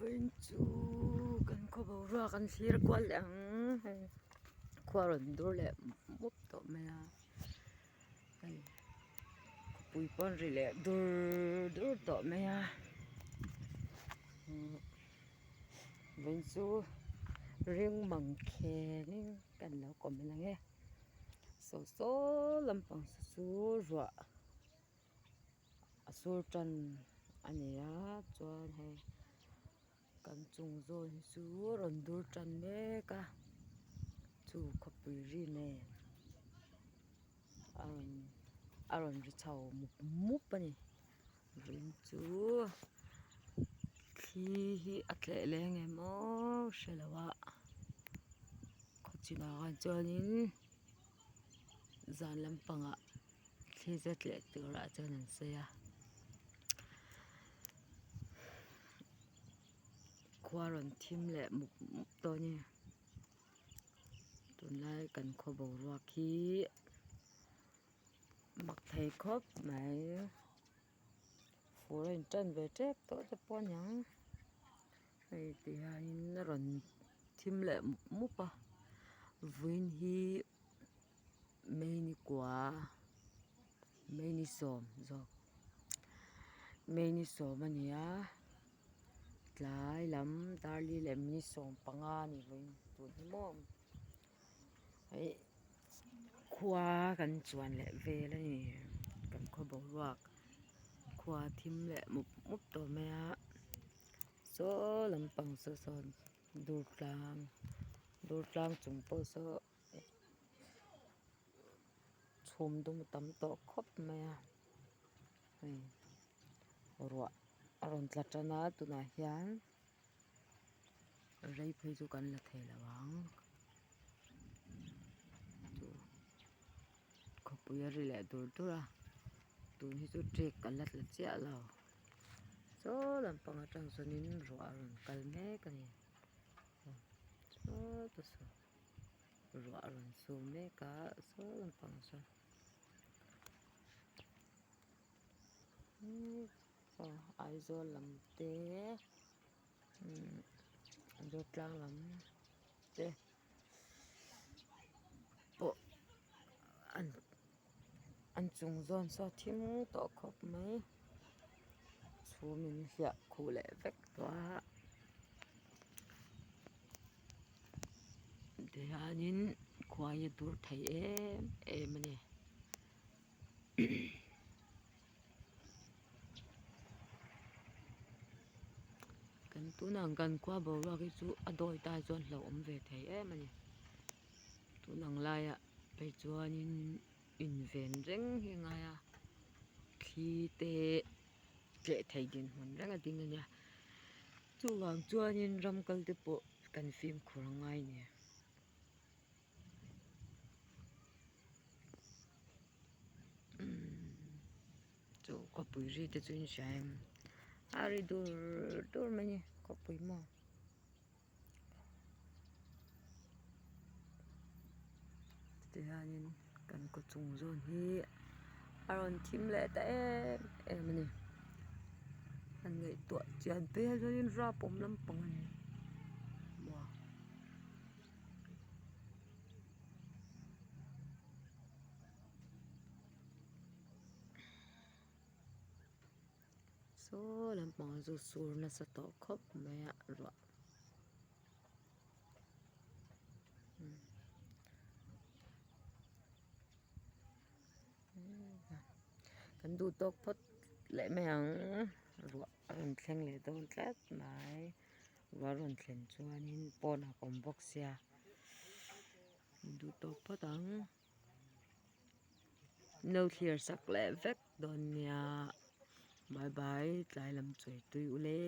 Vinh chu kan kho bo ra kan hlir kwal ang khwaron dur le mup to me a ai pui pon ri le dur to me a Vinh chu ring mang khe ning kan lo ko me nge so lampang su ruwa asur tan ania chuan he kan chung zon chu ron dur tan mek a chu khopui ri ne aron ri chho mup ani Vinh chu khi hi a tle le nge mo shelawa khochina kan chuanin zan lampanga thli za tle tura chuan an se a khwaron thim le mup to ni tunlai kan kho bo ruak hi mak thei khop mai foreign tan ve tek to te pon yang ei ti hain ron thim le mup a Vinh hi mei ni kwa mei ni som zok mei ni som ania tlai lam darli le mi som panga ni Vinh tu ni mom ei khwa kan chuan le vel ani kan kho bo ruak khwa thim le mup to me a so lampang so son dur tlang chung po so chhum dum tam to khop me a ei ruwa aron tlatana tuna hian rei phei chu kan la thei lawang chu khopui a ri le dur tura tun hi chu trek kan la tla chiah lo so lampang atang sanin ruwa aron kal mek ani so ta so ruwa aron sum mek a so lampang sawn so aizawl lam te dur tlang lam te pawh an chung zawn saw thim tawh khawp mai chhumin hliah khuh leh vek tawh tihianin khua hi a dur thei em em ani kan tunang kan khua bo ruak hi chu a dawi tai chuan hlo awm ve thei em ani tunang laia phei chuanin inven reng hi ngai a thli te tle thei din hmun reng a ding ania chuwang chuanin ramkal te pawh kan fim khur ngai ni chu khopui ri te chu inhriam a ri dur mai ni khopui maw tihianin kan khaw chung zawn hi aron thim le ta em ani an ngei tuah chian pel chuanin rap awm lampang ani maw so lampang chu sur nasa tawh khawp mai a ruah kan du tawk phawt leh mai ang ruah a rawn thleng leh dawn tlet mai ruah rawn thlen chuanin pawn a awm bawk sia du tawk phawt ang no thlir sak leh vek dawn nia bye bye tlai lam chuai tui ule